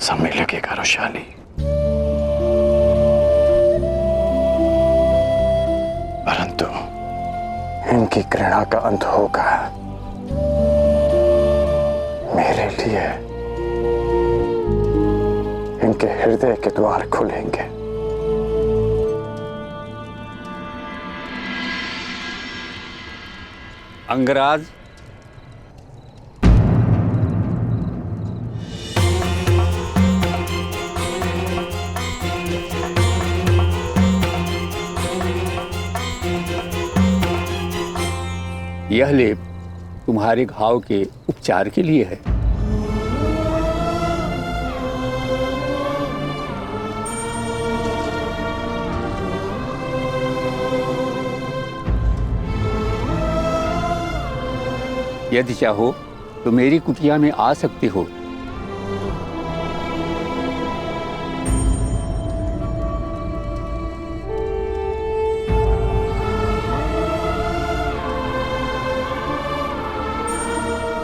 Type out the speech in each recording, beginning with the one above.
समय लगेगा रुशाली, परंतु इनकी घृणा का अंत होगा। मेरे लिए इनके हृदय के द्वार खुलेंगे। अंगराज, यह लेप तुम्हारे घाव के उपचार के लिए है। यदि चाहो तो मेरी कुटिया में आ सकते हो।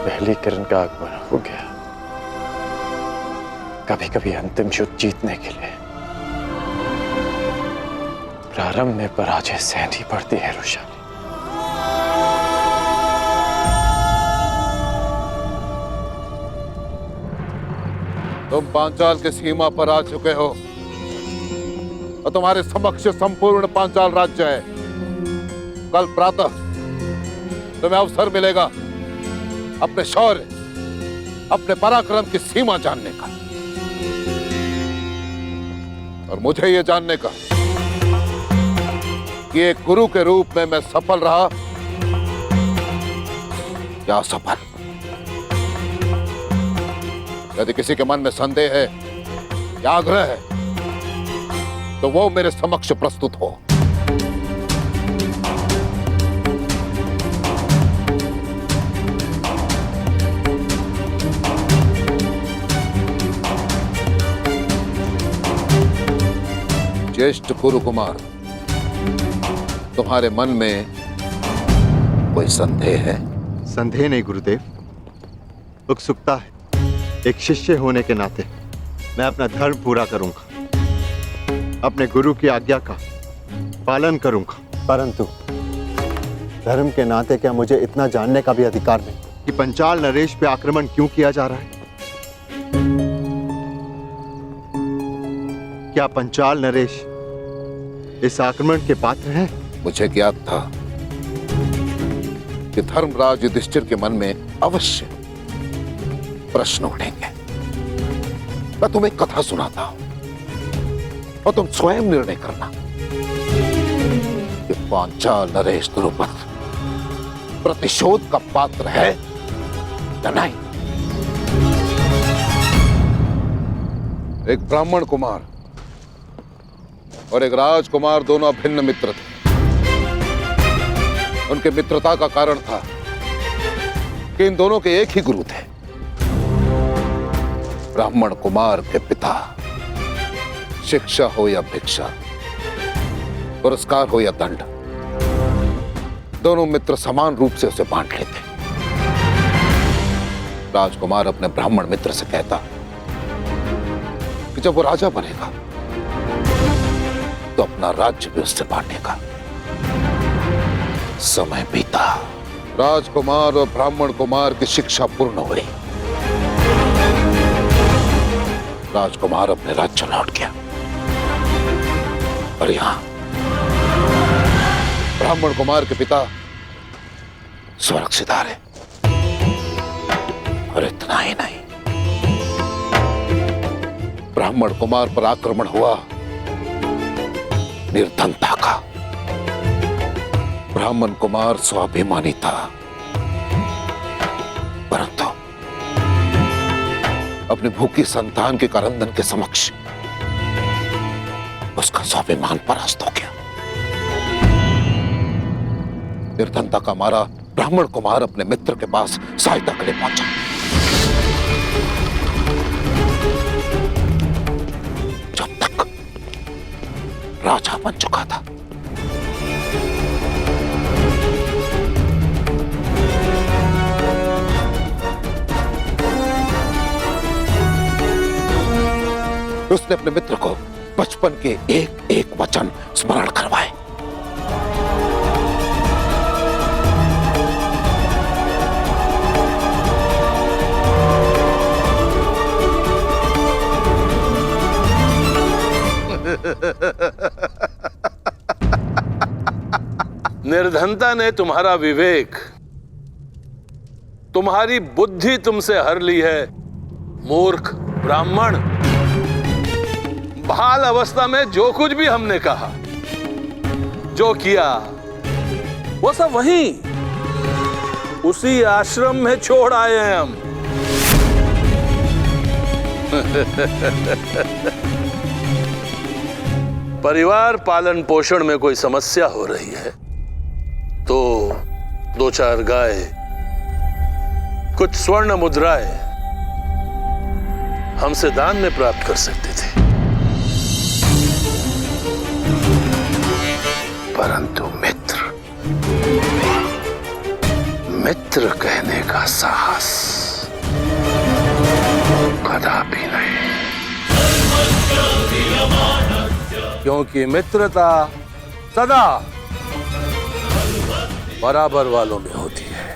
पहली किरण का आगमन हो गया। कभी कभी अंतिम युद्ध जीतने के लिए प्रारंभ में पराजय सहनी पड़ती है रुशाली। तुम पांचाल की सीमा पर आ चुके हो और तुम्हारे समक्ष संपूर्ण पांचाल राज्य है। कल प्रातः तुम्हें अवसर मिलेगा अपने शौर्य, अपने पराक्रम की सीमा जानने का, और मुझे यह जानने का कि एक गुरु के रूप में मैं सफल रहा या असफल। यदि किसी के मन में संदेह है या आग्रह है तो वो मेरे समक्ष प्रस्तुत हो। ज्येष्ठ कुरु कुमार, तुम्हारे मन में कोई संदेह है? संदेह नहीं गुरुदेव, उत्सुकता है। एक शिष्य होने के नाते मैं अपना धर्म पूरा करूंगा, अपने गुरु की आज्ञा का पालन करूंगा। परंतु धर्म के नाते क्या मुझे इतना जानने का भी अधिकार नहीं कि पंचाल नरेश पे आक्रमण क्यों किया जा रहा है? क्या पंचाल नरेश इस आक्रमण के पात्र हैं? मुझे ज्ञात था कि धर्मराज युधिष्ठिर के मन में अवश्य प्रश्न उठेंगे। मैं तुम्हें कथा सुनाता हूं और तुम स्वयं निर्णय करना कि पांचाल नरेश द्रुपद प्रतिशोध का पात्र है या नहीं। एक ब्राह्मण कुमार और एक राजकुमार दोनों अभिन्न मित्र थे। उनके मित्रता का कारण था कि इन दोनों के एक ही गुरु थे। ब्राह्मण कुमार के पिता शिक्षा हो या भिक्षा, पुरस्कार हो या दंड, दोनों मित्र समान रूप से उसे बांट लेते। राजकुमार अपने ब्राह्मण मित्र से कहता कि जब वो राजा बनेगा तो अपना राज्य भी उससे बांटेगा। समय बीता, राजकुमार और ब्राह्मण कुमार की शिक्षा पूर्ण हुई। राजकुमार अपने राज्य लौट गया और यहां ब्राह्मण कुमार के पिता स्वर्ग सिधारे। और इतना ही नहीं, ब्राह्मण कुमार पर आक्रमण हुआ निर्धनता का। ब्राह्मण कुमार स्वाभिमानी था, परंतु अपनी भूखी संतान के करंदन के समक्ष उसका स्वाभिमान परास्त हो गया। निर्धनता का मारा ब्राह्मण कुमार अपने मित्र के पास सहायता के लिए पहुंचा। जब तक राजा बन चुका था। उसने अपने मित्र को बचपन के एक एक वचन स्मरण करवाए। निर्धनता ने तुम्हारा विवेक, तुम्हारी बुद्धि तुमसे हर ली है। मूर्ख ब्राह्मण, बाल अवस्था में जो कुछ भी हमने कहा, जो किया, वो सब वहीं उसी आश्रम में छोड़ आए हैं हम। परिवार पालन पोषण में कोई समस्या हो रही है तो 2-4 गाय, कुछ स्वर्ण मुद्राएं हमसे दान में प्राप्त कर सकते थे, परंतु मित्र कहने का साहस कदापि नहीं, क्योंकि मित्रता सदा बराबर वालों में होती है।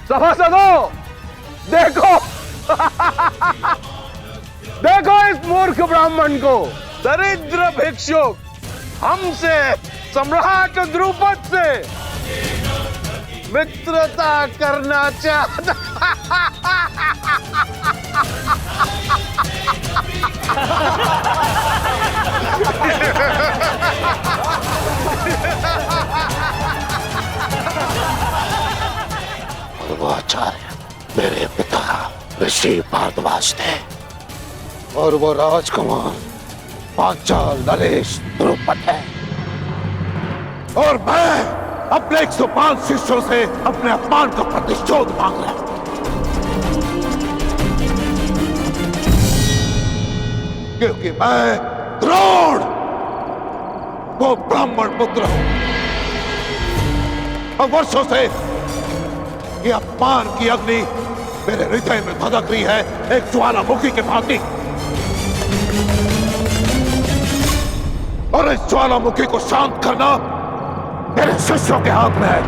सभासदों, देखो देखो इस मूर्ख ब्राह्मण को, दरिद्र भिक्षुक हमसे, सम्राट द्रुपद से मित्रता करना चाहता। और वो आचार्य मेरे पिता ऋषि भारद्वाज थे, और वो राजकुमार पांचाल नरेश द्रुपद है, और मैं अपने 105 शिष्यों से अपने अपमान का प्रतिशोध मांग रहा हूं, क्योंकि मैं द्रोण वो ब्राह्मण पुत्र हूं, और वर्षों से ये अपमान की अग्नि मेरे हृदय में धधक रही है, एक ज्वालामुखी के भांति, और इस ज्वालामुखी को शांत करना मेरे शिष्यों के हाथ में है।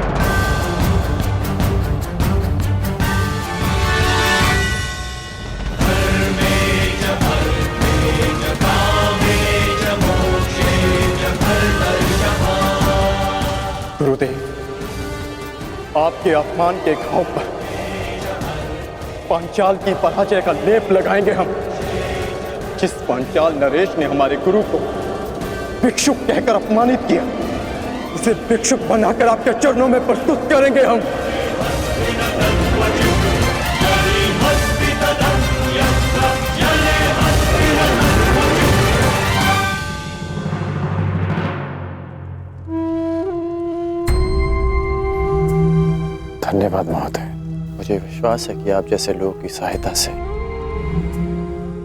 गुरुदेव, आपके अपमान के घाव पर पांचाल की पराजय का लेप लगाएंगे हम। जिस पांचाल नरेश ने हमारे गुरु को भिक्षुक कहकर अपमानित किया, उसे भिक्षुक बनाकर आपके चरणों में प्रस्तुत करेंगे हम। धन्यवाद महोदय, मुझे विश्वास है कि आप जैसे लोगों की सहायता से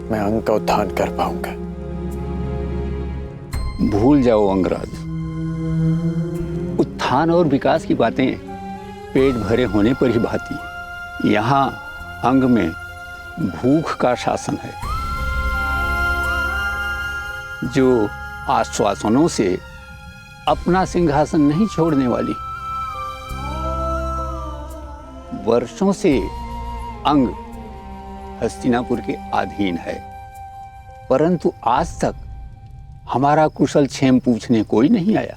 मैं अंग का उत्थान कर पाऊंगा। भूल जाओ अंगराज, उत्थान और विकास की बातें पेट भरे होने पर ही भाती। यहाँ अंग में भूख का शासन है, जो आश्वासनों से अपना सिंहासन नहीं छोड़ने वाली। वर्षों से अंग हस्तिनापुर के अधीन है, परंतु आज तक हमारा कुशल क्षेम पूछने कोई नहीं आया।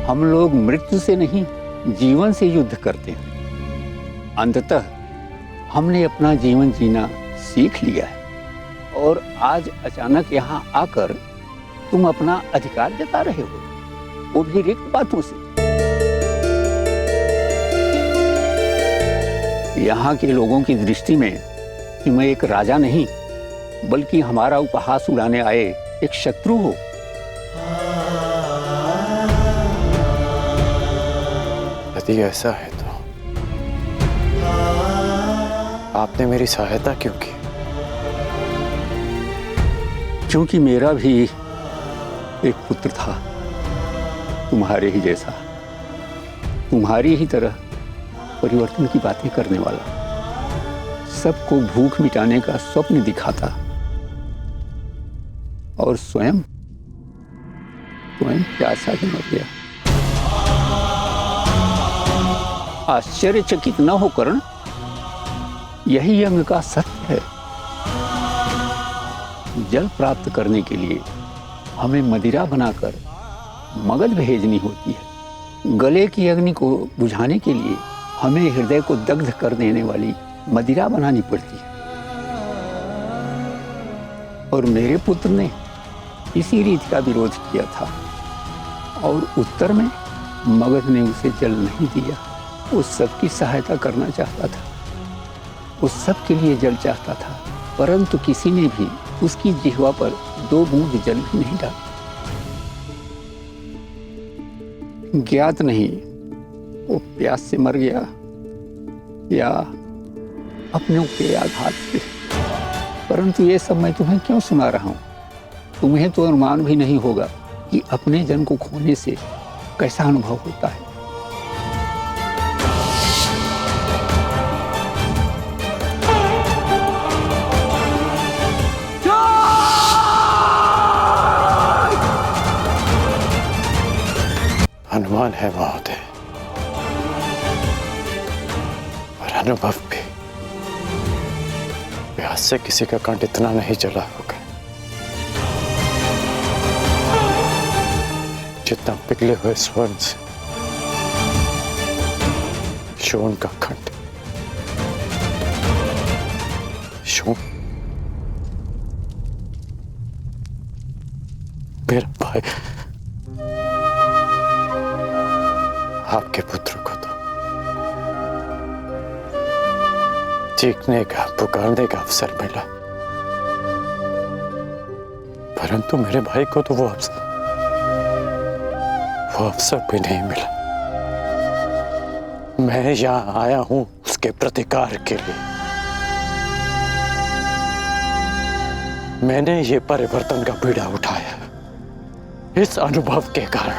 हम लोग मृत्यु से नहीं, जीवन से युद्ध करते हैं। अंततः हमने अपना जीवन जीना सीख लिया है, और आज अचानक यहाँ आकर तुम अपना अधिकार जता रहे हो, वो भी रिक्त बातों से। यहाँ के लोगों की दृष्टि में तुम एक राजा नहीं, बल्कि हमारा उपहास उड़ाने आए एक शत्रु हो। यदि ऐसा है तो आपने मेरी सहायता क्यों की? क्योंकि मेरा भी एक पुत्र था, तुम्हारे ही जैसा, तुम्हारी ही तरह परिवर्तन की बातें करने वाला, सबको भूख मिटाने का स्वप्न दिखाता और स्वयं प्यासा ही मर गया। आश्चर्यचकित न हो कर्ण, यही अंग का सत्य है। जल प्राप्त करने के लिए हमें मदिरा बनाकर मगध भेजनी होती है। गले की अग्नि को बुझाने के लिए हमें हृदय को दग्ध कर देने वाली मदिरा बनानी पड़ती है। और मेरे पुत्र ने इसी रीति का विरोध किया था और उत्तर में मगध ने उसे जल नहीं दिया। उस सब की सहायता करना चाहता था, उस सब के लिए जल चाहता था, परंतु किसी ने भी उसकी जिह्वा पर 2 बूंद जल भी नहीं डाला। ज्ञात नहीं वो प्यास से मर गया या अपनों के आघात से, परंतु ये सब मैं तुम्हें क्यों सुना रहा हूं? तुम्हें तो अनुमान भी नहीं होगा कि अपने जन को खोने से कैसा अनुभव होता है। अनुमान है महोदय, और अनुभव भी। प्यास से किसी का कंठ इतना नहीं जला होगा जितना पिघले हुए स्वर्ण से शोण का कंठ। शोण मेरा भाई, आपके पुत्र को तो चीखने का, पुकारने का अवसर मिला, परंतु मेरे भाई को तो वो अवसर भी नहीं मिला। मैं यहां आया हूं उसके प्रतिकार के लिए। मैंने ये परिवर्तन का बीड़ा उठाया इस अनुभव के कारण।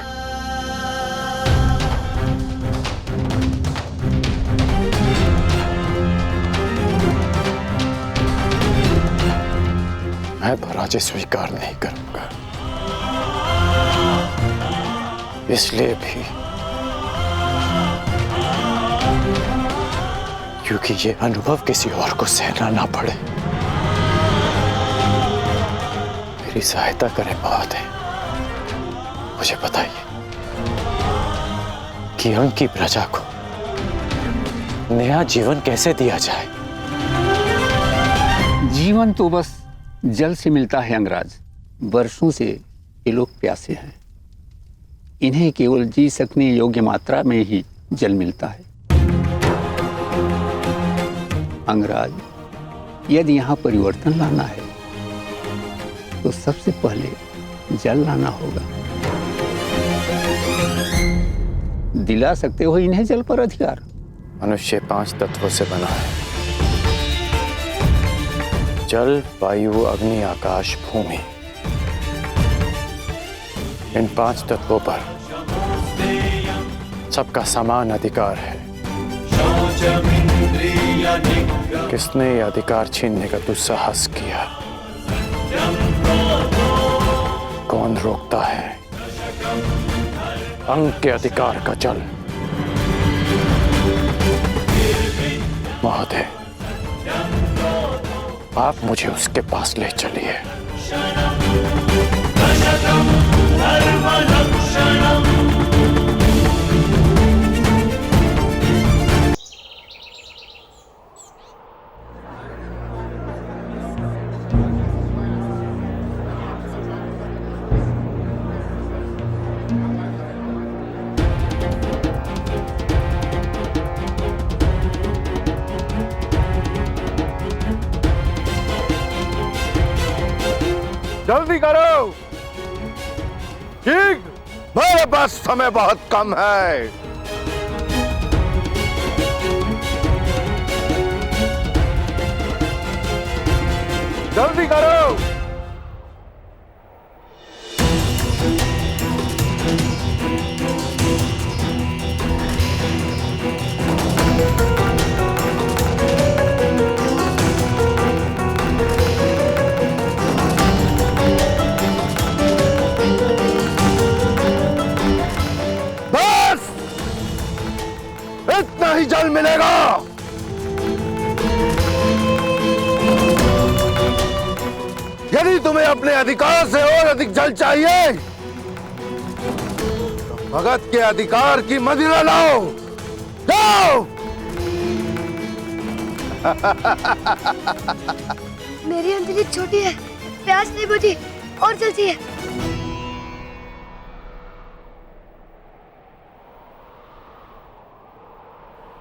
मैं पराजय स्वीकार नहीं करूंगा, इसलिए भी क्योंकि ये अनुभव किसी और को सहना ना पड़े। मेरी सहायता करें महोदय। मुझे बताइए कि अंग की प्रजा को नया जीवन कैसे दिया जाए? जीवन तो बस जल से मिलता है अंगराज। वर्षों से ये लोग प्यासे हैं, इन्हें केवल जी सकने योग्य मात्रा में ही जल मिलता है। अंगराज, यदि यहाँ परिवर्तन लाना है तो सबसे पहले जल लाना होगा। दिला सकते हो इन्हें जल पर अधिकार? मनुष्य 5 तत्वों से बना है, जल, वायु, अग्नि, आकाश, भूमि। इन 5 तत्वों पर सबका समान अधिकार है। किसने ये अधिकार छीनने का दुस्साहस किया? कौन रोकता है अंग के अधिकार का जल? महोदय, आप मुझे उसके पास ले चलिए। जल्दी करो, ठीक, मेरे पास समय बहुत कम है। जल्दी करो। यदि तुम्हें अपने अधिकार से और अधिक जल चाहिए, तो भगत के अधिकार की मदिरा लाओ। जाओ। मेरी अंजलि छोटी है, प्यास नहीं बुझी और जल चाहिए।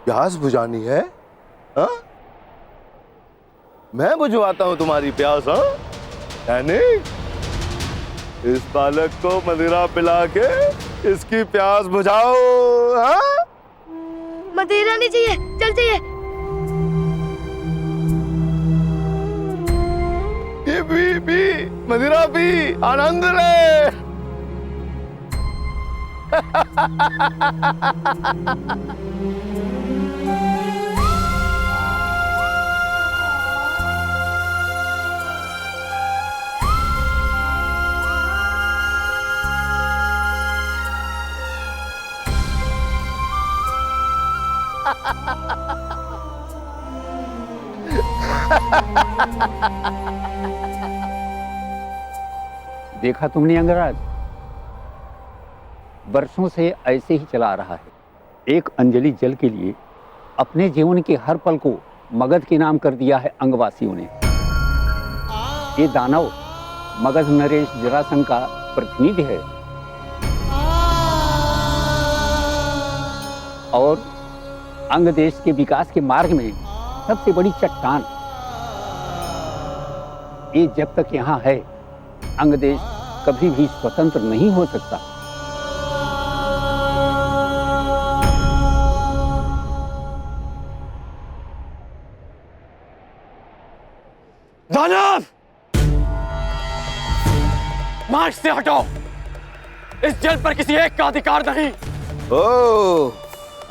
प्यास बुझानी है? हा? मैं बुझवाता हूं तुम्हारी प्यास। हाँ, यानी इस बालक को मदिरा पिला के इसकी प्यास बुझाओ। हाँ? मदिरा नहीं चाहिए, जल चाहिए। ये भी मदिरा पी, आनंद ले। देखा तुमने अंगराज, वर्षों से ऐसे ही चला रहा है। एक अंजलि जल के लिए अपने जीवन के हर पल को मगध के नाम कर दिया है अंगवासियों ने। ये दानव मगध नरेश जरासंध का प्रतिनिधि है और अंग देश के विकास के मार्ग में सबसे बड़ी चट्टान। ये जब तक यहाँ है, अंग देश कभी भी स्वतंत्र नहीं हो सकता। दानव, मार्ग से हटो। इस जल पर किसी एक का अधिकार नहीं। ओ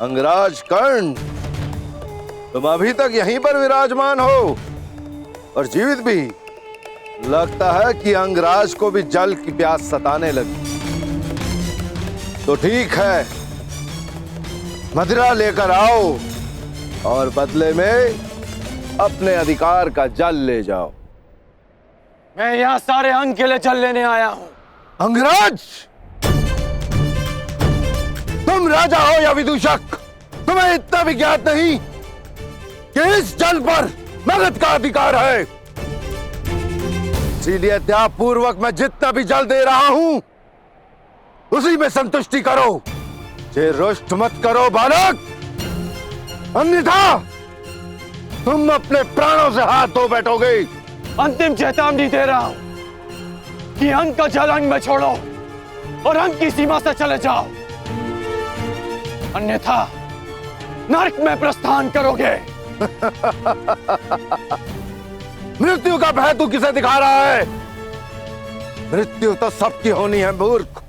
अंगराज कर्ण, तुम अभी तक यहीं पर विराजमान हो और जीवित भी। लगता है कि अंगराज को भी जल की प्यास सताने लगी। तो ठीक है, मदिरा लेकर आओ और बदले में अपने अधिकार का जल ले जाओ। मैं यहाँ सारे अंग के लिए जल लेने आया हूँ। अंगराज, तुम राजा हो या विदूषक, तुम्हें इतना भी ज्ञात नहीं कि इस जल पर मगध का अधिकार है। इसीलिए त्यागपूर्वक मैं जितना भी जल दे रहा हूं उसी में संतुष्टि करो। जे रुष्ट मत करो बालक, अन्यथा तुम अपने प्राणों से हाथ धो बैठोगे। अंतिम चेतावनी दे रहा हूं कि अंग का जल अंग में छोड़ो और अंग की सीमा से चले जाओ, अन्यथा नरक में प्रस्थान करोगे। मृत्यु का भय तू किसे दिखा रहा है? मृत्यु तो सबकी होनी है मूर्ख।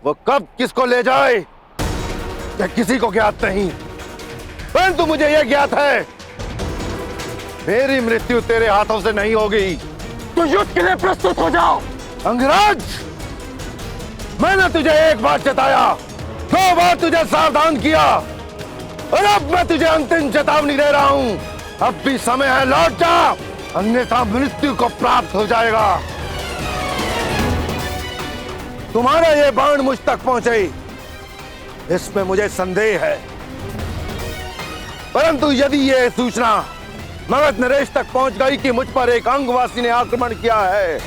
वो कब किसको ले जाए यह किसी को ज्ञात नहीं, परंतु मुझे यह ज्ञात है, मेरी मृत्यु तेरे हाथों से नहीं होगी। तो युद्ध के लिए प्रस्तुत हो जाओ। अंगराज, मैंने तुझे एक बार चेताया, 2 बार तुझे सावधान किया और अब मैं तुझे अंतिम चेतावनी दे रहा हूं। अब भी समय है, लौट जा, अन्यथा मृत्यु को प्राप्त हो जाएगा। तुम्हारा ये बाण मुझ तक पहुंचे, इसमें मुझे संदेह है, परंतु यदि ये सूचना मगध नरेश तक पहुंच गई कि मुझ पर एक अंगवासी ने आक्रमण किया है,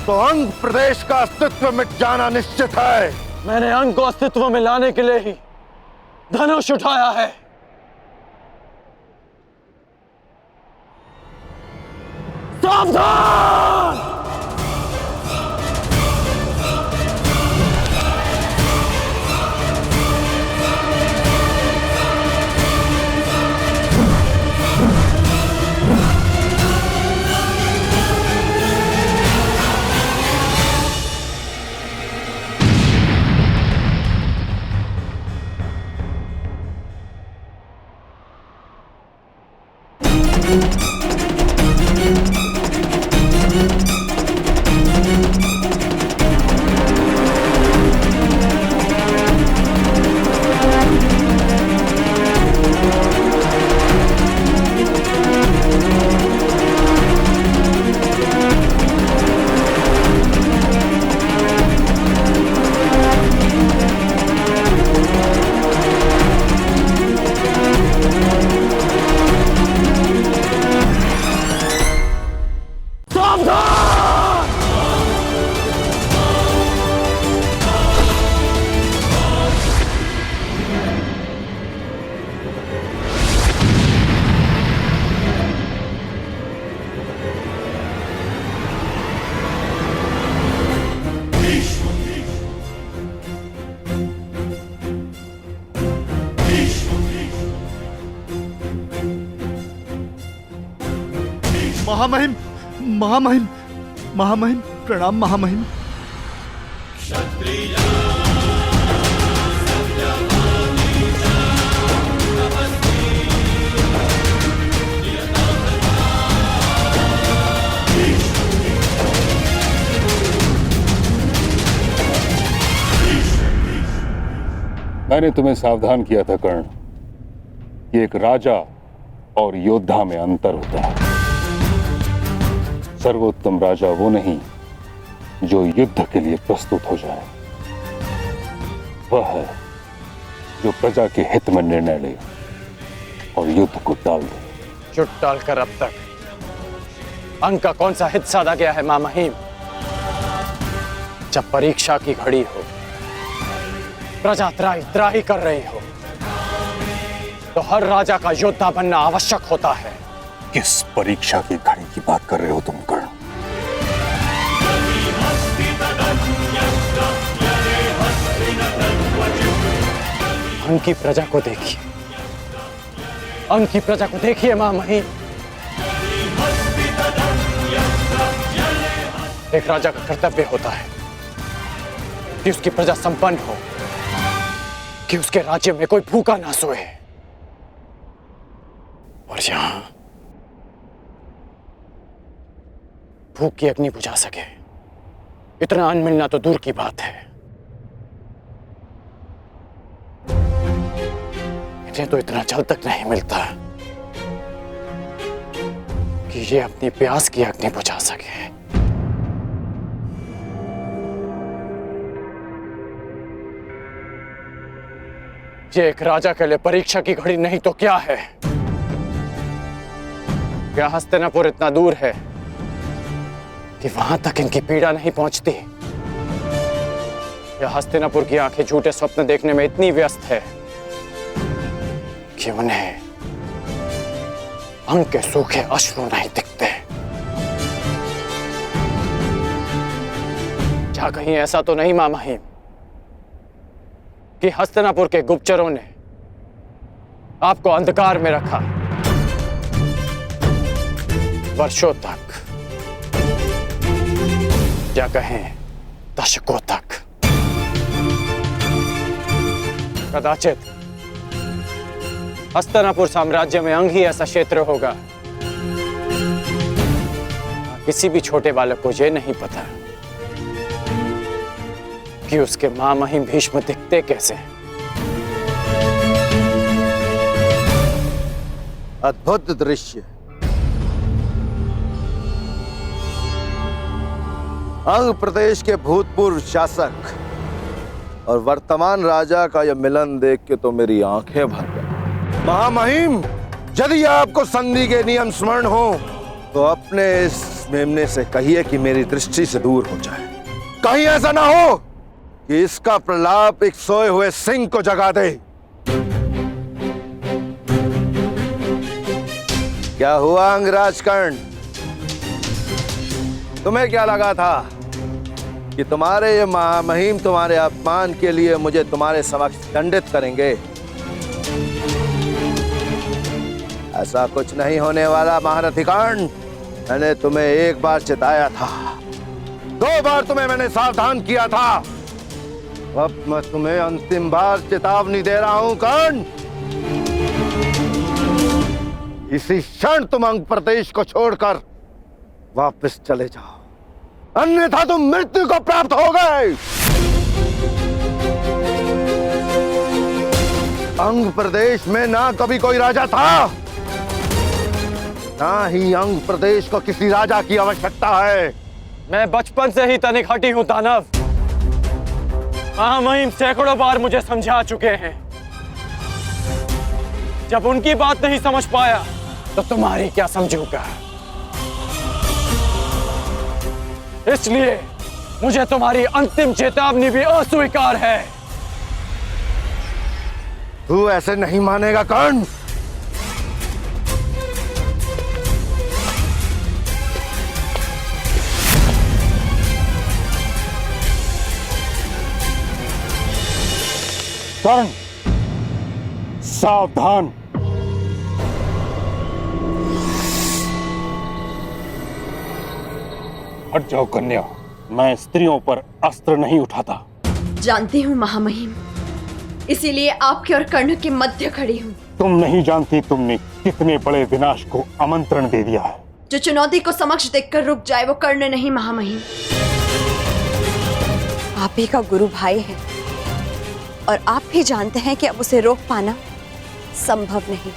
तो अंग प्रदेश का अस्तित्व मिट जाना निश्चित है। मैंने अंग को अस्तित्व में लाने के लिए ही धनुष उठाया है। सावधान! महामहिम, महामहिम, महामहिम, प्रणाम महामहिम। मैंने तुम्हें सावधान किया था कर्ण कि एक राजा और योद्धा में अंतर होता है। सर्वोत्तम राजा वो नहीं जो युद्ध के लिए प्रस्तुत हो जाए, वह है जो प्रजा के हित में निर्णय ले और युद्ध को टाल दे। युद्ध टालकर अब तक अंग का कौन सा हित साधा गया है महामहिम? जब परीक्षा की घड़ी हो, प्रजा त्राही त्राही कर रही हो, तो हर राजा का योद्धा बनना आवश्यक होता है। किस परीक्षा की घड़ी की बात कर रहे हो तुम कर्ण? अंग की प्रजा को देखिए, अंग की प्रजा को देखिए महामहिम। एक राजा का कर्तव्य होता है कि उसकी प्रजा संपन्न हो, कि उसके राज्य में कोई भूखा ना सोए। और यहां भूख की अग्नि बुझा सके इतना अन्न मिलना तो दूर की बात है, इन्हें तो इतना जल तक नहीं मिलता कि ये अपनी प्यास की अग्नि बुझा सके। ये एक राजा के लिए परीक्षा की घड़ी नहीं तो क्या है? क्या हस्तिनापुर इतना दूर है कि वहां तक इनकी पीड़ा नहीं पहुंचती? या हस्तिनापुर की आंखें झूठे स्वप्न देखने में इतनी व्यस्त है कि उन्हें अंग के सूखे अश्रु नहीं दिखते? क्या कहीं ऐसा तो नहीं महामहिम कि हस्तिनापुर के गुप्तचरों ने आपको अंधकार में रखा वर्षों तक, या कहें दशकों तक? कदाचित हस्तिनापुर साम्राज्य में अंग ही ऐसा क्षेत्र होगा, किसी भी छोटे बालक को यह नहीं पता कि उसके महामहिम भीष्म दिखते कैसे। अद्भुत दृश्य। अंग प्रदेश के भूतपूर्व शासक और वर्तमान राजा का यह मिलन देख के तो मेरी आंखें भर गई। महामहिम, यदि आपको संधि के नियम स्मरण हो तो अपने इस मेमने से कहिए कि मेरी दृष्टि से दूर हो जाए। कहीं ऐसा ना हो कि इसका प्रलाप एक सोए हुए सिंह को जगा दे। क्या हुआ अंगराज कर्ण? तुम्हें क्या लगा था कि तुम्हारे ये महामहिम तुम्हारे अपमान के लिए मुझे तुम्हारे समक्ष दंडित करेंगे? ऐसा कुछ नहीं होने वाला महारथी कर्ण। मैंने तुम्हें एक बार चिताया था, 2 बार तुम्हें मैंने सावधान किया था, अब मैं तुम्हें अंतिम बार चेतावनी दे रहा हूं कर्ण। इसी क्षण तुम अंग प्रदेश को छोड़कर वापस चले जाओ, अन्यथा तुम मृत्यु को प्राप्त हो गए। अंग प्रदेश में ना कभी कोई राजा था, ना ही अंग प्रदेश को किसी राजा की आवश्यकता है। मैं बचपन से ही तनिक हटी हूं दानव। महामहिम सैकड़ों बार मुझे समझा चुके हैं। जब उनकी बात नहीं समझ पाया तो तुम्हारी क्या समझूंगा? इसलिए मुझे तुम्हारी अंतिम चेतावनी भी अस्वीकार है। तू ऐसे नहीं मानेगा कर्ण। कर्ण, सावधान। हट जाओ कन्या, मैं स्त्रियों पर अस्त्र नहीं उठाता। जानती हूँ महामहिम, इसीलिए आपके और कर्ण के मध्य खड़ी हूँ। तुम नहीं जानती तुमने कितने बड़े विनाश को आमंत्रण दे दिया है। जो चुनौती को समक्ष देखकर रुक जाए वो कर्ण नहीं महामहिम, आप ही का गुरु भाई है और आप भी जानते हैं कि अब उसे रोक पाना संभव नहीं।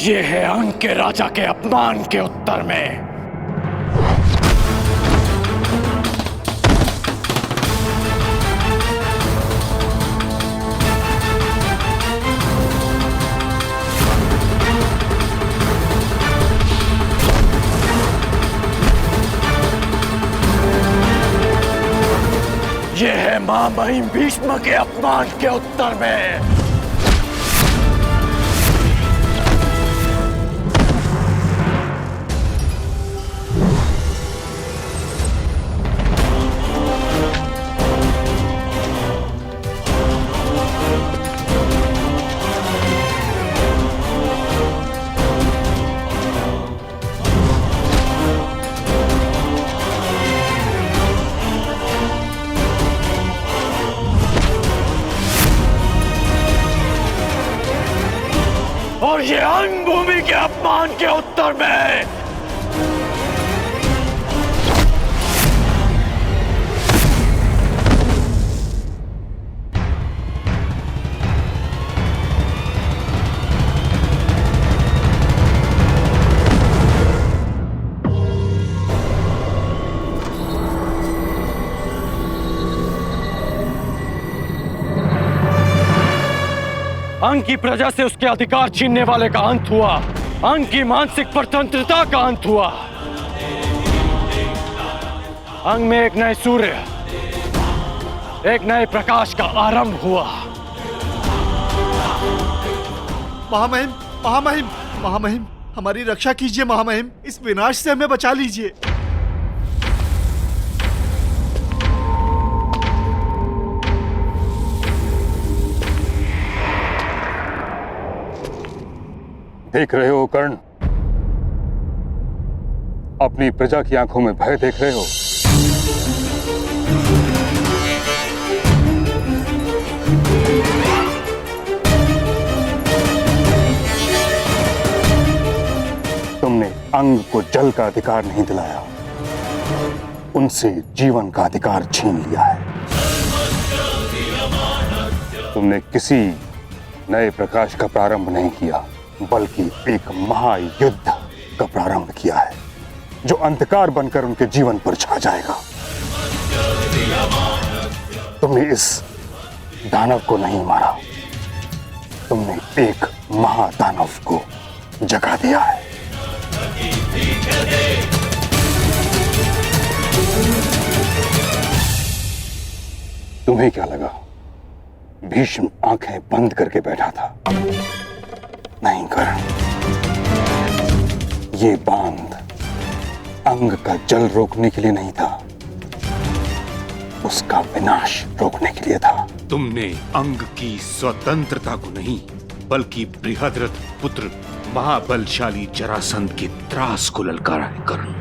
ये है अंग के राजा के अपमान के उत्तर में। ये है महामहिम भीष्म के अपमान के उत्तर में। और ये अंग भूमि के अपमान के उत्तर में। अंग की प्रजा से उसके अधिकार छीनने वाले का अंत हुआ। अंग की मानसिक स्वतंत्रता का अंत हुआ। अंग में एक नए सूर्य, एक नए प्रकाश का आरंभ हुआ। महामहिम, महामहिम, महामहिम, हमारी रक्षा कीजिए महामहिम, इस विनाश से हमें बचा लीजिए। देख रहे हो कर्ण, अपनी प्रजा की आंखों में भय देख रहे हो। तुमने अंग को जल का अधिकार नहीं दिलाया, उनसे जीवन का अधिकार छीन लिया है। तुमने किसी नए प्रकाश का प्रारंभ नहीं किया, बल्कि एक महायुद्ध का प्रारंभ किया है जो अंधकार बनकर उनके जीवन पर छा जाएगा। तुमने इस दानव को नहीं मारा, तुमने एक महादानव को जगा दिया है। तुम्हें क्या लगा भीष्म आंखें बंद करके बैठा था? नहीं कर्ण, ये बांध अंग का जल रोकने के लिए नहीं था, उसका विनाश रोकने के लिए था। तुमने अंग की स्वतंत्रता को नहीं, बल्कि बृहद्रथ पुत्र महाबलशाली जरासंध के त्रास को ललकारा है कर्ण।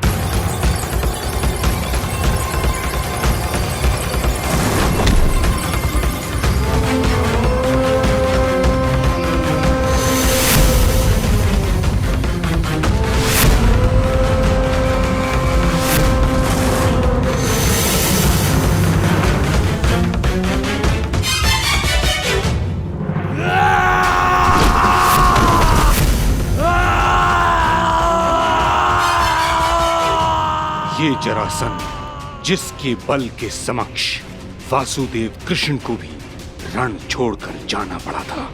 ये जरासंध जिसके बल के समक्ष वासुदेव कृष्ण को भी रण छोड़कर जाना पड़ा था।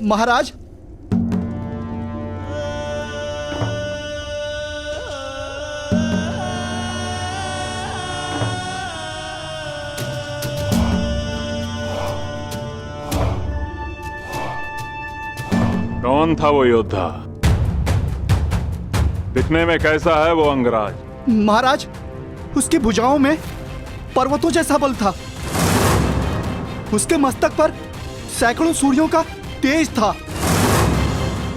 महाराज, कौन था वो योद्धा? दिखने में कैसा है वो अंगराज? महाराज, उसकी भुजाओं में पर्वतों जैसा बल था। उसके मस्तक पर सैकड़ों सूर्यों का तेज था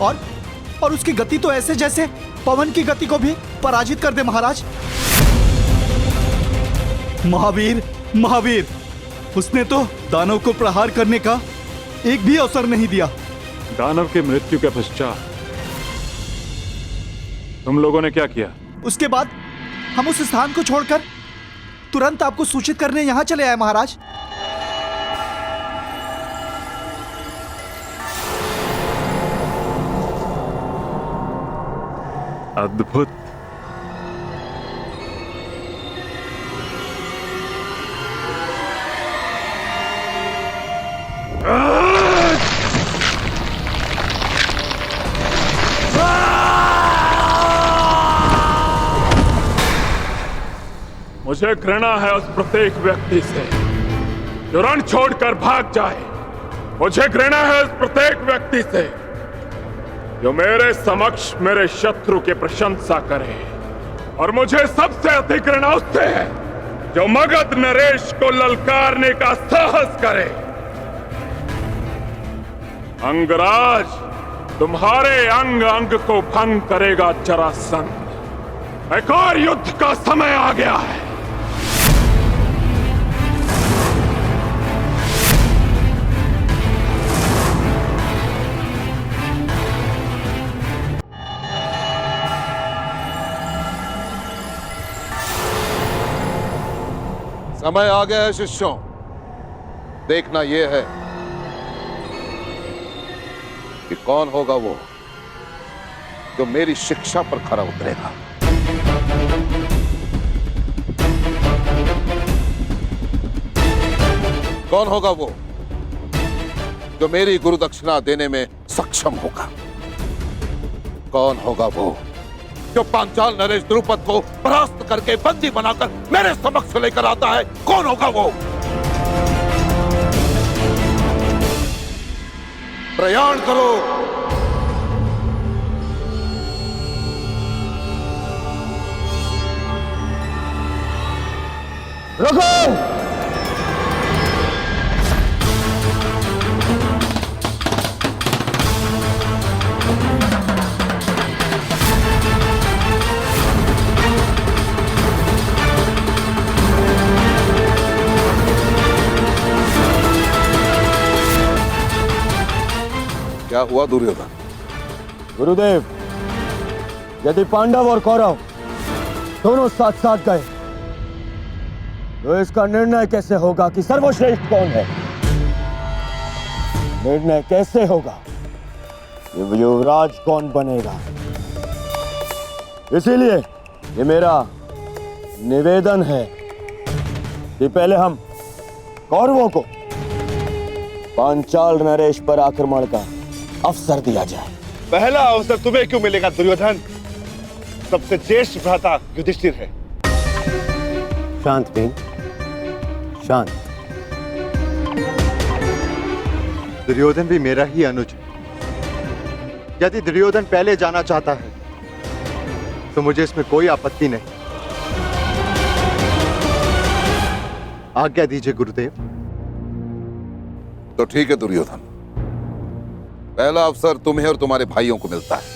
और उसकी गति तो ऐसे जैसे पवन की गति को भी पराजित कर दे। महाराज, महावीर, महावीर, उसने तो दानव को प्रहार करने का एक भी अवसर नहीं दिया। दानव की मृत्यु के पश्चात तुम लोगों ने क्या किया? उसके बाद हम उस स्थान को छोड़कर तुरंत आपको सूचित करने यहां चले आए। महाराज, अद्भुत। मुझे घृणा है उस प्रत्येक व्यक्ति से जो रण छोड़कर भाग जाए। मुझे घृणा है उस प्रत्येक व्यक्ति से जो मेरे समक्ष मेरे शत्रु की प्रशंसा करे, और मुझे सबसे अधिक घृणा उससे है जो मगध नरेश को ललकारने का साहस करे। अंगराज, तुम्हारे अंग अंग को भंग करेगा जरासंध। एक और युद्ध का समय आ गया है। समय आ गया है शिष्यों। देखना यह है कि कौन होगा वो जो मेरी शिक्षा पर खरा उतरेगा। कौन होगा वो जो मेरी गुरु दक्षिणा देने में सक्षम होगा। कौन होगा वो जो पांचाल नरेश द्रुपद को परास्त करके बंदी बनाकर मेरे समक्ष लेकर आता है। कौन होगा वो? प्रयाण करो। रुको! क्या हुआ दुर्योधन? गुरुदेव, यदि पांडव और कौरव दोनों साथ साथ गए तो इसका निर्णय कैसे होगा कि सर्वश्रेष्ठ कौन है? निर्णय कैसे होगा कि युवराज कौन बनेगा? इसीलिए ये मेरा निवेदन है कि पहले हम कौरवों को पांचाल नरेश पर आक्रमण का अवसर दिया जाए। पहला अवसर तुम्हें क्यों मिलेगा दुर्योधन? सबसे ज्येष्ठ भ्राता युधिष्ठिर है। शांत भीम, शांत। दुर्योधन भी मेरा ही अनुज है। यदि दुर्योधन पहले जाना चाहता है तो मुझे इसमें कोई आपत्ति नहीं। आज्ञा दीजिए गुरुदेव। तो ठीक है दुर्योधन, पहला अवसर तुम्हें और तुम्हारे भाइयों को मिलता है।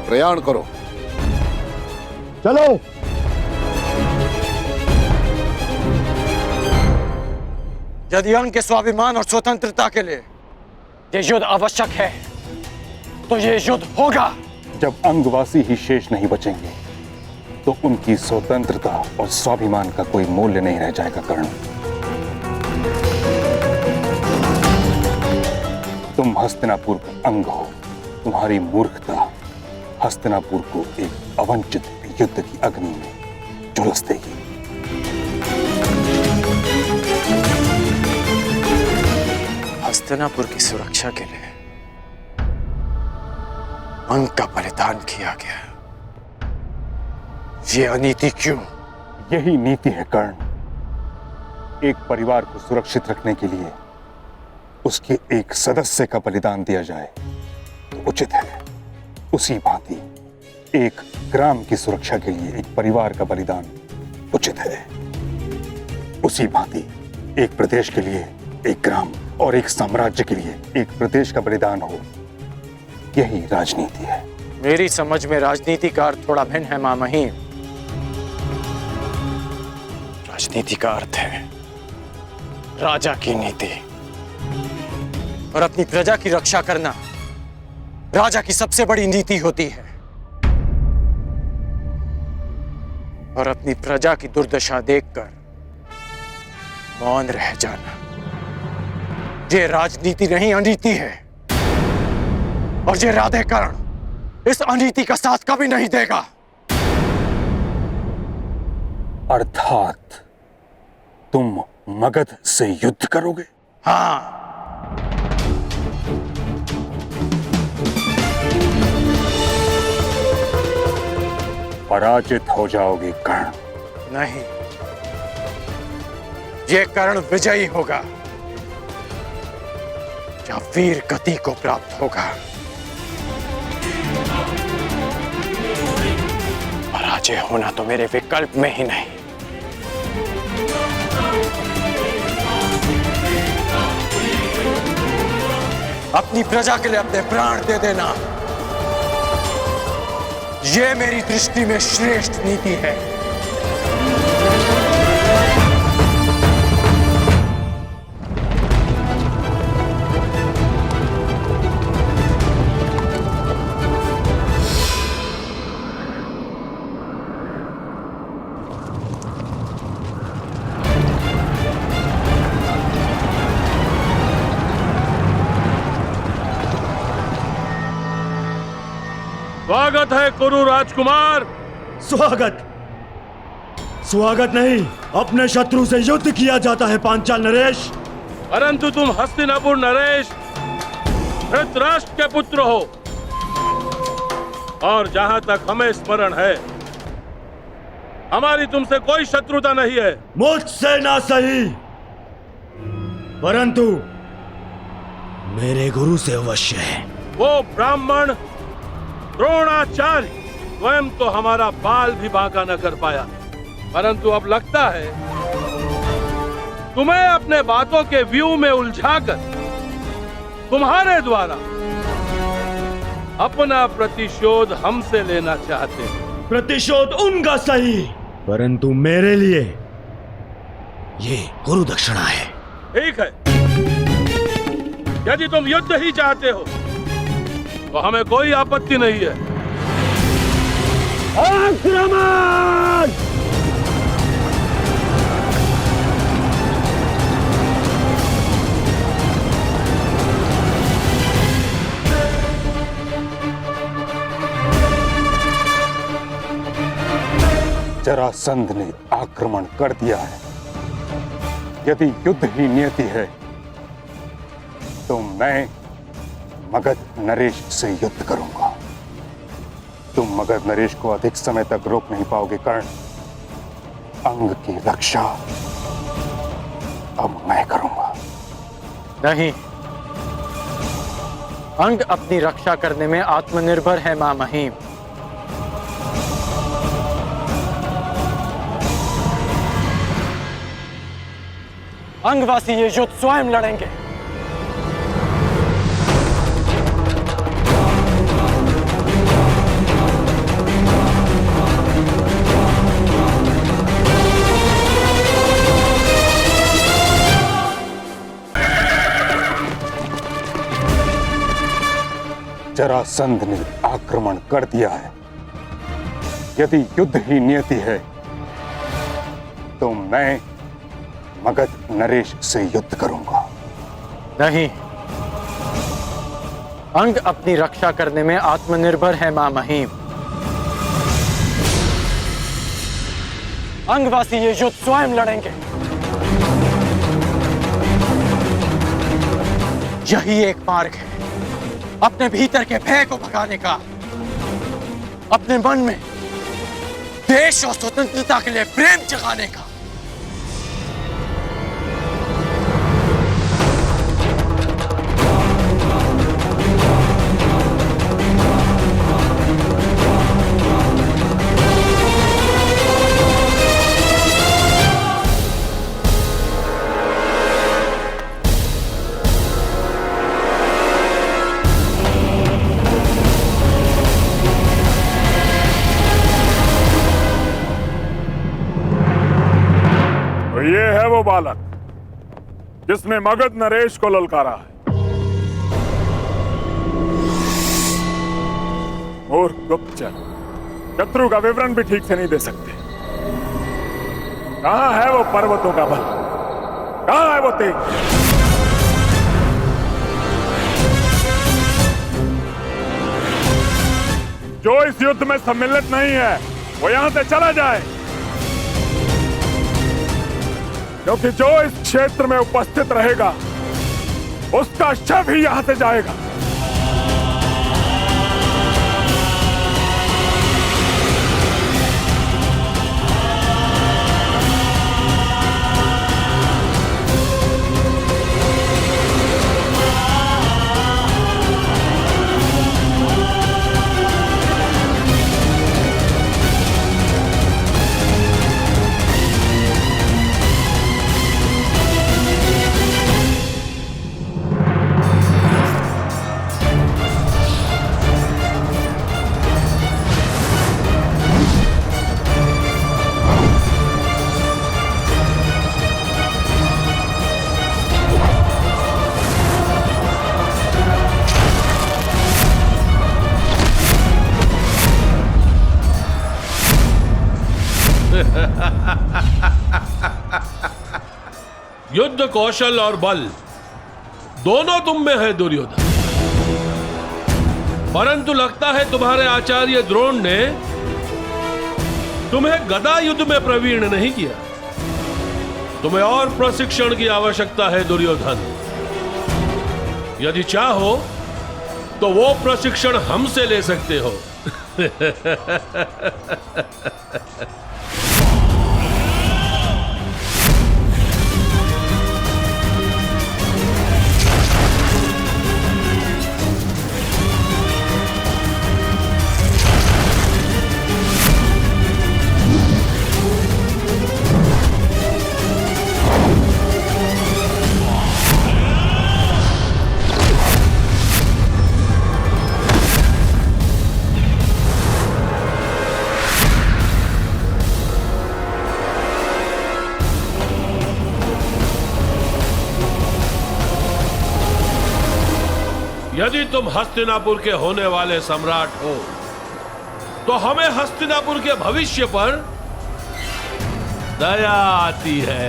प्रयाण करो। चलो। यदि अंग के स्वाभिमान और स्वतंत्रता के लिए ये युद्ध आवश्यक है तो ये युद्ध होगा। जब अंगवासी ही शेष नहीं बचेंगे तो उनकी स्वतंत्रता और स्वाभिमान का कोई मूल्य नहीं रह जाएगा कर्ण। तुम हस्तिनापुर का अंग हो। तुम्हारी मूर्खता हस्तिनापुर को एक अवंचित युद्ध की अग्नि में झुलस देगी। हस्तिनापुर की सुरक्षा के लिए अंग का बलिदान किया गया। ये अनीति क्यों? यही नीति है कर्ण। एक परिवार को सुरक्षित रखने के लिए उसके एक सदस्य का बलिदान दिया जाए तो उचित है। उसी भांति एक ग्राम की सुरक्षा के लिए एक परिवार का बलिदान उचित है। उसी भांति एक प्रदेश के लिए एक ग्राम और एक साम्राज्य के लिए एक प्रदेश का बलिदान हो, यही राजनीति है। मेरी समझ में राजनीति का अर्थ थोड़ा भिन्न है मामहीम। राजनीति का अर्थ है राजा की नीति, और अपनी प्रजा की रक्षा करना राजा की सबसे बड़ी नीति होती है। और अपनी प्रजा की दुर्दशा देखकर मौन रह जाना ये राजनीति नहीं, अनीति है। और ये राधेकर्ण इस अनीति का साथ कभी नहीं देगा। अर्थात तुम मगध से युद्ध करोगे? हाँ। पराजित हो जाओगे कर्ण। नहीं, ये कर्ण विजयी होगा या वीर गति को प्राप्त होगा। पराजय होना तो मेरे विकल्प में ही नहीं। अपनी प्रजा के लिए अपने प्राण दे देना, ये मेरी दृष्टि में श्रेष्ठ नीति है। स्वागत है कुरु राजकुमार। स्वागत स्वागत नहीं, अपने शत्रु से युद्ध किया जाता है पांचाल नरेश। परंतु तुम हस्तिनापुर नरेश धृतराष्ट्र के पुत्र हो, और जहां तक हमें स्मरण है हमारी तुमसे कोई शत्रुता नहीं है। मुझसे ना सही, परंतु मेरे गुरु से अवश्य है। वो ब्राह्मण द्रोणाचार्य स्वयं तो हमारा बाल भी बांका न कर पाया, परंतु अब लगता है तुम्हें अपने बातों के व्यू में उलझाकर तुम्हारे द्वारा अपना प्रतिशोध हमसे लेना चाहते हैं। प्रतिशोध उनका सही, परंतु मेरे लिए ये गुरु दक्षिणा है। ठीक है, यदि तुम युद्ध ही चाहते हो तो हमें कोई आपत्ति नहीं है। आक्रमण! जरासंध ने आक्रमण कर दिया है। यदि युद्ध ही नियति है तो मैं मगध नरेश से युद्ध करूंगा। तुम मगध नरेश को अधिक समय तक रोक नहीं पाओगे कर्ण। अंग की रक्षा अब मैं करूंगा। नहीं, अंग अपनी रक्षा करने में आत्मनिर्भर है मां महीम। अंगवासी ये युद्ध स्वयं लड़ेंगे। जरासंध ने आक्रमण कर दिया है। यदि युद्ध ही नियति है तो मैं मगध नरेश से युद्ध करूंगा। नहीं, अंग अपनी रक्षा करने में आत्मनिर्भर है मां महिम। अंगवासी ये युद्ध स्वयं लड़ेंगे। यही एक मार्ग है अपने भीतर के भय को भगाने का, अपने मन में देश और स्वतंत्रता के लिए प्रेम जगाने का। ये है वो बालक जिसने मगध नरेश को ललकारा है। मूर्ख गुप्तचर, शत्रु का विवरण भी ठीक से नहीं दे सकते। कहां है वो पर्वतों का बल? कहां है वो तेज? जो इस युद्ध में सम्मिलित नहीं है वो यहां से चला जाए, क्योंकि जो इस क्षेत्र में उपस्थित रहेगा उसका शव ही यहां से जाएगा। युद्ध कौशल और बल दोनों तुम में है दुर्योधन, परंतु लगता है तुम्हारे आचार्य द्रोण ने तुम्हें गदा युद्ध में प्रवीण नहीं किया। तुम्हें और प्रशिक्षण की आवश्यकता है दुर्योधन। यदि चाहो तो वो प्रशिक्षण हमसे ले सकते हो। यदि तुम हस्तिनापुर के होने वाले सम्राट हो तो हमें हस्तिनापुर के भविष्य पर दया आती है।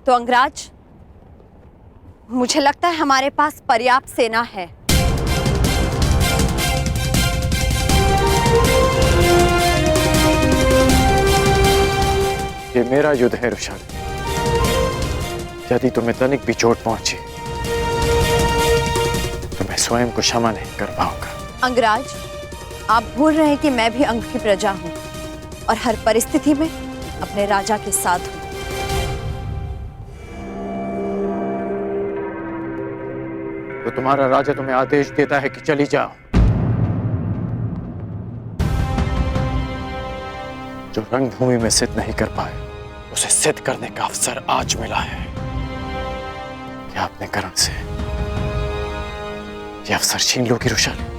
तो अंगराज, मुझे लगता है हमारे पास पर्याप्त सेना है। ये मेरा युद्ध है रुशाद। यदि तुम्हें तनिक भी चोट पहुंची तो मैं स्वयं को क्षमा नहीं कर पाऊंगा। अंगराज, आप भूल रहे हैं कि मैं भी अंग की प्रजा हूं और हर परिस्थिति में अपने राजा के साथ हूं। तो तुम्हारा राजा तुम्हें आदेश देता है कि चली जाओ। जो रणभूमि में सिद्ध नहीं कर पाए उसे सिद्ध करने का अवसर आज मिला है। क्या अपने कर्ण से ये अवसर छीन लोगी रुशाली?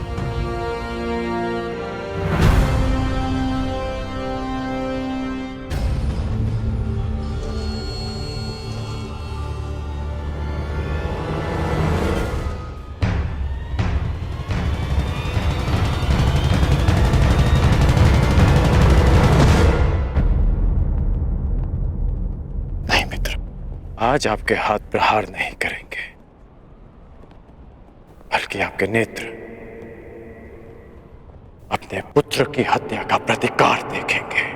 आज आपके हाथ प्रहार नहीं करेंगे, बल्कि आपके नेत्र अपने पुत्र की हत्या का प्रतिकार देखेंगे।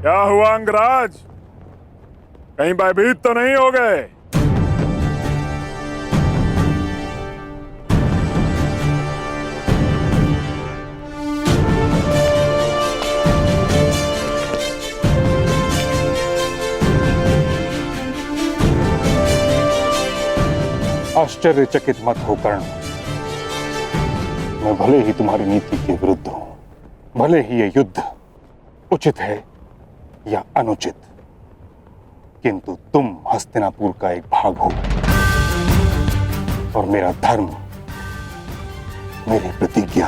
क्या हुआ अंगराज, कहीं भयभीत तो नहीं हो गए? आश्चर्यचकित मत हो कर्ण। मैं भले ही तुम्हारी नीति के विरुद्ध हूं, भले ही ये युद्ध उचित है या अनुचित, किंतु तुम हस्तिनापुर का एक भाग हो और मेरा धर्म, मेरी प्रतिज्ञा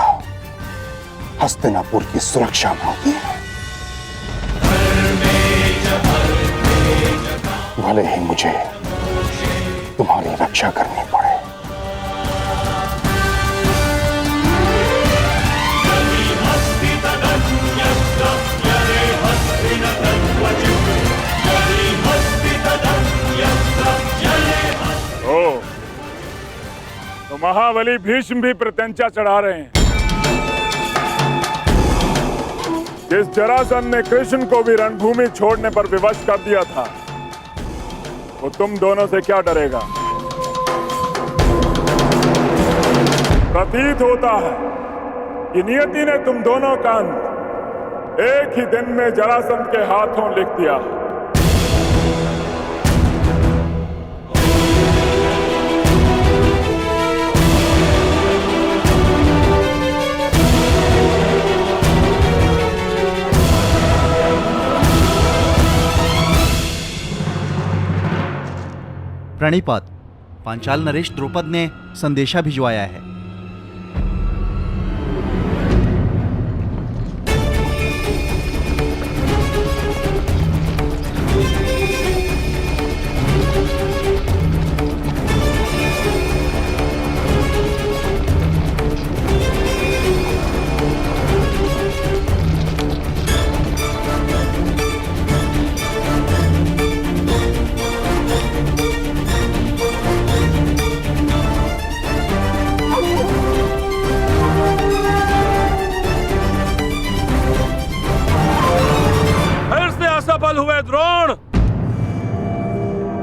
हस्तिनापुर की सुरक्षा में होती है। भले ही मुझे तुम्हारी रक्षा करनी पड़े। तो महाबली भीष्म भी प्रत्यंचा चढ़ा रहे हैं। जिस जरासंध ने कृष्ण को भी रणभूमि छोड़ने पर विवश कर दिया था, वो तुम दोनों से क्या डरेगा? प्रतीत होता है कि नियति ने तुम दोनों का अंत एक ही दिन में जरासंध के हाथों लिख दिया। प्रणिपात, पांचाल नरेश द्रुपद ने संदेशा भिजवाया है। असफल हुए द्रोण।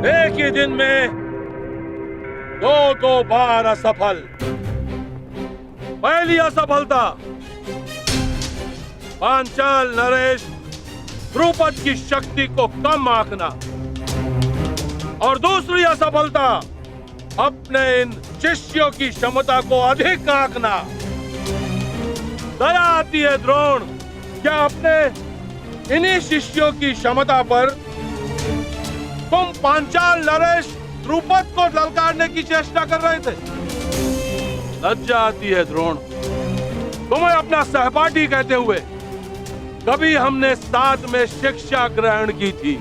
एक ही दिन में दो बार असफल। पहली असफलता पांचाल नरेश द्रुपद की शक्ति को कम आंकना, और दूसरी असफलता अपने इन शिष्यों की क्षमता को अधिक आंकना। दया आती है द्रोण, क्या अपने इन्हीं शिष्यों की क्षमता पर तुम पांचाल नरेश द्रुपद को ललकारने की चेष्टा कर रहे थे? लज्जा आती है द्रोण, तुम्हें अपना सहपाठी कहते हुए। कभी हमने साथ में शिक्षा ग्रहण की थी,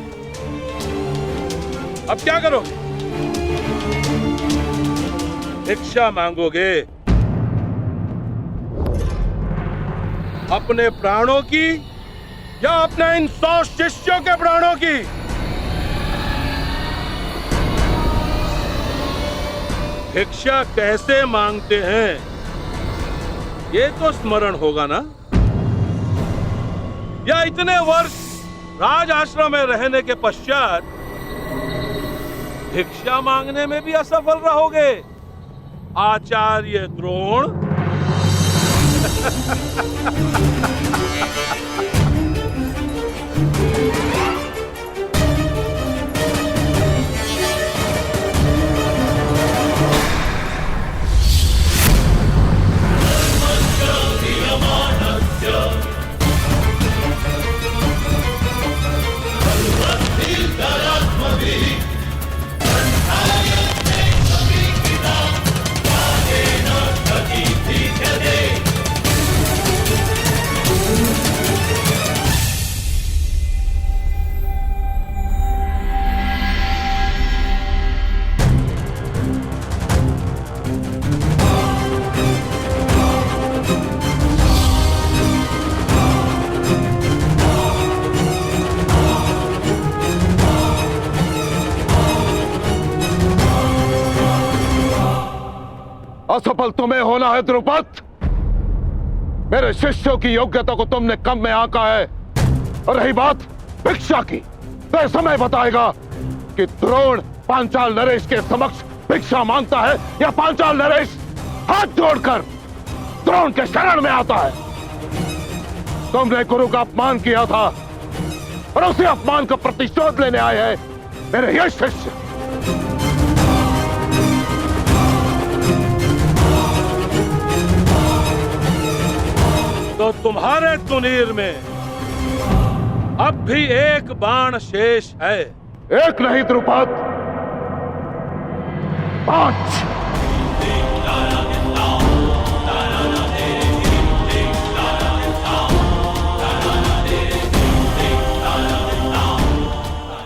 अब क्या करोगे? भिक्षा मांगोगे? अपने प्राणों की या अपने इन 100 शिष्यों के प्राणों की? भिक्षा कैसे मांगते हैं ये तो स्मरण होगा ना? या इतने वर्ष राज आश्रम में रहने के पश्चात भिक्षा मांगने में भी असफल रहोगे आचार्य द्रोण? असफल तुम्हें होना है द्रुपद। मेरे शिष्यों की योग्यता को तुमने कम में आंका है। और रही बात भिक्षा की, तो समय बताएगा कि द्रोण पांचाल नरेश के समक्ष भिक्षा मांगता है या पांचाल नरेश हाथ जोड़कर द्रोण के शरण में आता है। तुमने गुरु का अपमान किया था और उसी अपमान का प्रतिशोध लेने आए हैं मेरे ये शिष्य। तो तुम्हारे तुनीर में अब भी एक बाण शेष है। एक नहीं द्रुपद, 5।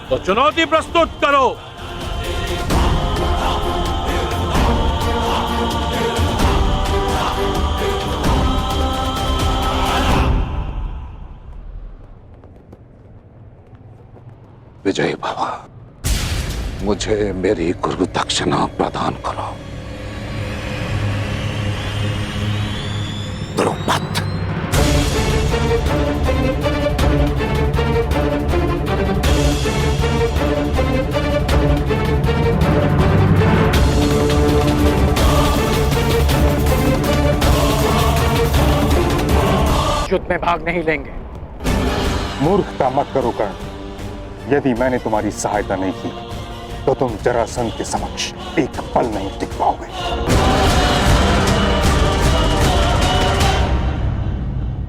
तो चुनौती प्रस्तुत करो। विजय बाबा, मुझे मेरी गुरु दक्षिणा प्रदान करो। द्रुपद। युद्ध में भाग नहीं लेंगे। मूर्खता मत करो कर्ण। यदि मैंने तुम्हारी सहायता नहीं की तो तुम जरासंध के समक्ष एक पल नहीं टिक पाओगे।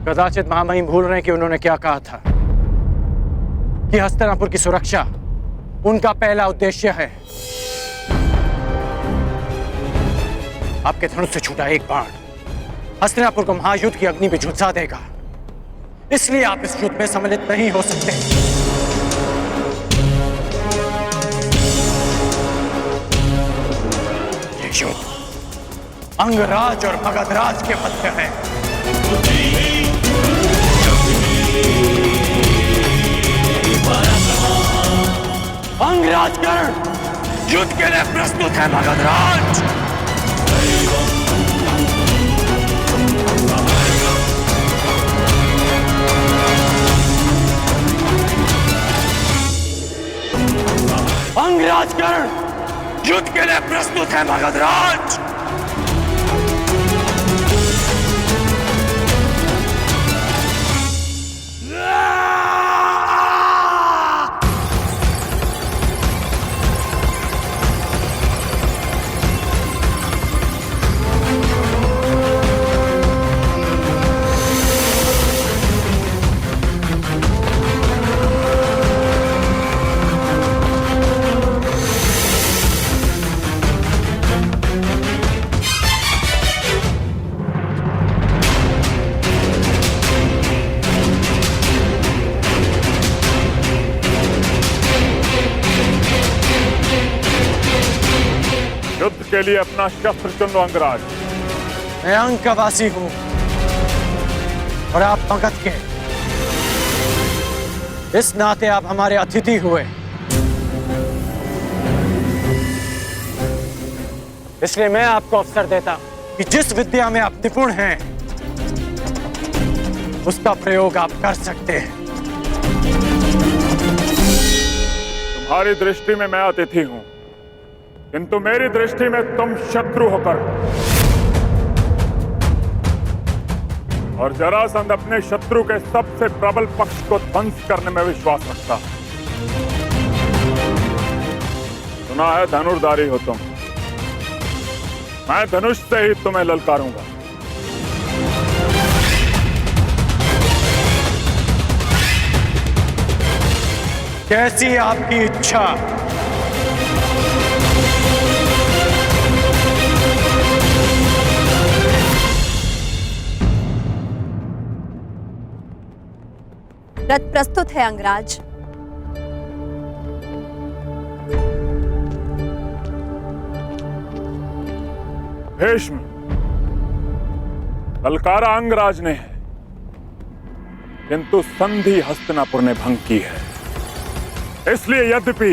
कदाचित महामहिम भूल रहे हैं कि उन्होंने क्या कहा था कि हस्तिनापुर की सुरक्षा उनका पहला उद्देश्य है। आपके धनुष से छूटा एक बाण हस्तिनापुर को महायुद्ध की अग्नि में झुलसा देगा। इसलिए आप इस युद्ध में सम्मिलित नहीं हो सकते। युद्ध अंगराज और मगधराज के मध्य है। अंगराज कर्ण युद्ध के लिए प्रस्तुत है मगधराज। अंगराज कर्ण युद्ध के लिए प्रस्तुत है मगधराज। युद्ध के लिए अपना शस्त्र चुन लो अंगराज। मैं अंक का वासी हूं और आप मगध के। इस नाते आप हमारे अतिथि हुए, इसलिए मैं आपको अवसर देता कि जिस विद्या में आप निपुण हैं उसका प्रयोग आप कर सकते हैं। तुम्हारी दृष्टि में मैं अतिथि हूं, किंतु मेरी दृष्टि में तुम शत्रु होकर, और जरासंध अपने शत्रु के सबसे प्रबल पक्ष को ध्वंस करने में विश्वास रखता है। सुना है धनुर्धारी हो तुम, मैं धनुष से ही तुम्हें ललकारूंगा। कैसी आपकी इच्छा। रथ प्रस्तुत है अंगराज। भीष्म, ललकारा अंगराज ने है, किंतु संधि हस्तिनापुर ने भंग की है। इसलिए यद्यपि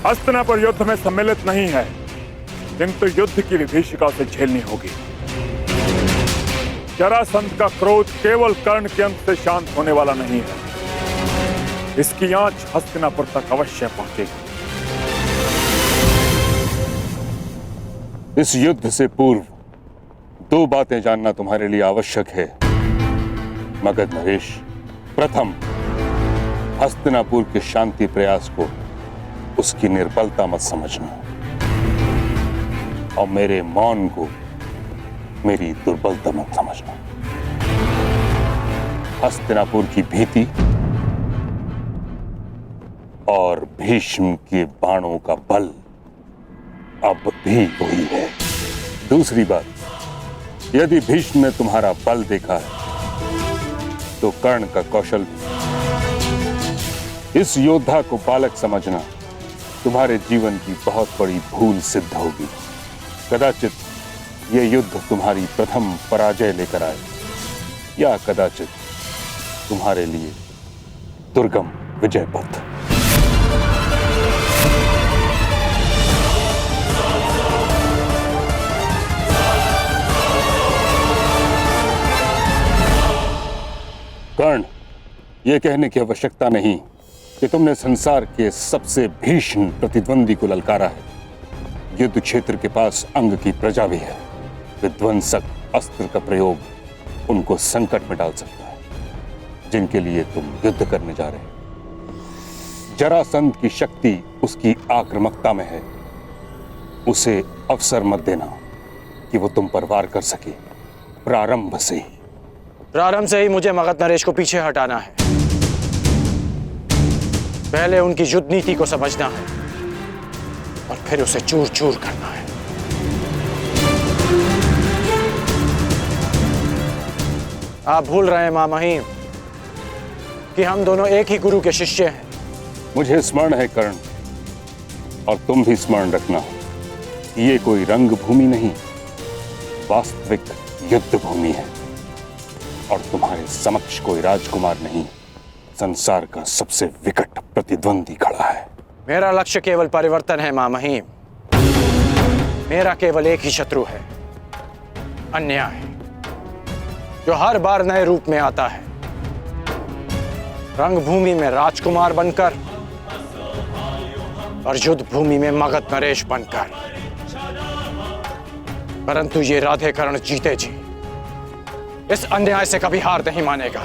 हस्तिनापुर युद्ध में सम्मिलित नहीं है, किंतु युद्ध की विभीषिका उसे झेलनी होगी। जरासंध का क्रोध केवल कर्ण के अंत से शांत होने वाला नहीं है, इसकी आंच हस्तिनापुर तक अवश्य पहुंचेगी। इस युद्ध से पूर्व दो बातें जानना तुम्हारे लिए आवश्यक है मगध नरेश। प्रथम, हस्तिनापुर के शांति प्रयास को उसकी निर्बलता मत समझना, और मेरे मौन को मेरी दुर्बलता मत समझना। हस्तिनापुर की भीति और भीष्म के बाणों का बल अब भी वही है। दूसरी बात, यदि भीष्म ने तुम्हारा बल देखा है तो कर्ण का कौशल भी। इस योद्धा को बालक समझना तुम्हारे जीवन की बहुत बड़ी भूल सिद्ध होगी। कदाचित यह युद्ध तुम्हारी प्रथम पराजय लेकर आए, या कदाचित तुम्हारे लिए दुर्गम विजय पथ। कर्ण, यह कहने की आवश्यकता नहीं कि तुमने संसार के सबसे भीषण प्रतिद्वंदी को ललकारा है। युद्ध क्षेत्र के पास अंग की प्रजा भी है। विध्वंसक अस्त्र का प्रयोग उनको संकट में डाल सकता है जिनके लिए तुम युद्ध करने जा रहे हो। जरासंध की शक्ति उसकी आक्रामकता में है। उसे अवसर मत देना कि वो तुम पर वार कर सके। प्रारंभ से ही मुझे मगध नरेश को पीछे हटाना है। पहले उनकी युद्ध नीति को समझना है और फिर उसे चूर चूर करना है। आप भूल रहे हैं मां महिम कि हम दोनों एक ही गुरु के शिष्य हैं। मुझे स्मरण है कर्ण, और तुम भी स्मरण रखना, ये कोई रंग भूमि नहीं, वास्तविक युद्ध भूमि है। और तुम्हारे समक्ष कोई राजकुमार नहीं, संसार का सबसे विकट प्रतिद्वंदी खड़ा है। मेरा लक्ष्य केवल परिवर्तन है मां महिम। मेरा केवल एक ही शत्रु है, अन्याय, जो हर बार नए रूप में आता है। रंगभूमि में राजकुमार बनकर और युद्ध भूमि में मगध नरेश बनकर। परंतु ये राधेकर्ण जीते जी इस अन्याय से कभी हार नहीं मानेगा।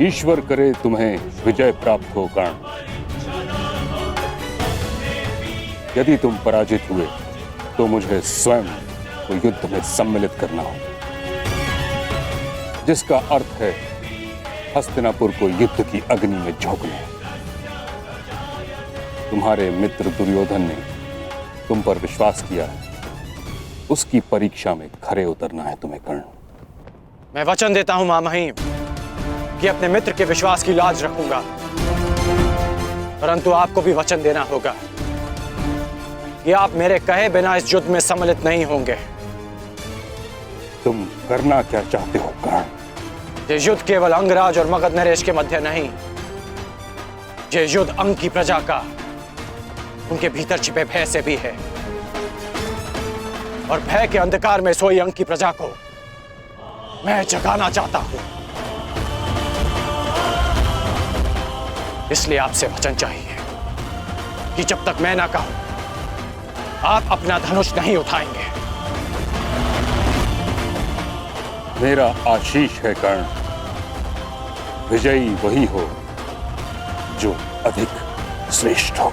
ईश्वर करे तुम्हें विजय प्राप्त हो कर्ण। यदि तुम पराजित हुए तो मुझे स्वयं को युद्ध में सम्मिलित करना हो, जिसका अर्थ है हस्तिनापुर को युद्ध की अग्नि में झोंकना। तुम्हारे मित्र दुर्योधन ने तुम पर विश्वास किया है, उसकी परीक्षा में खरे उतरना है तुम्हें कर्ण। मैं वचन देता हूं मां महिम कि अपने मित्र के विश्वास की लाज रखूंगा, परंतु आपको भी वचन देना होगा कि आप मेरे कहे बिना इस युद्ध में सम्मिलित नहीं होंगे। तुम करना क्या चाहते हो कर्ण? ये युद्ध केवल अंगराज और मगध नरेश के मध्य नहीं, ये युद्ध अंग की प्रजा का, उनके भीतर छिपे भय से भी है। और भय के अंधकार में सोई अंग की प्रजा को मैं जगाना चाहता हूं। इसलिए आपसे वचन चाहिए कि जब तक मैं ना कहूं आप अपना धनुष नहीं उठाएंगे। मेरा आशीष है कर्ण, विजयी वही हो जो अधिक श्रेष्ठ हो।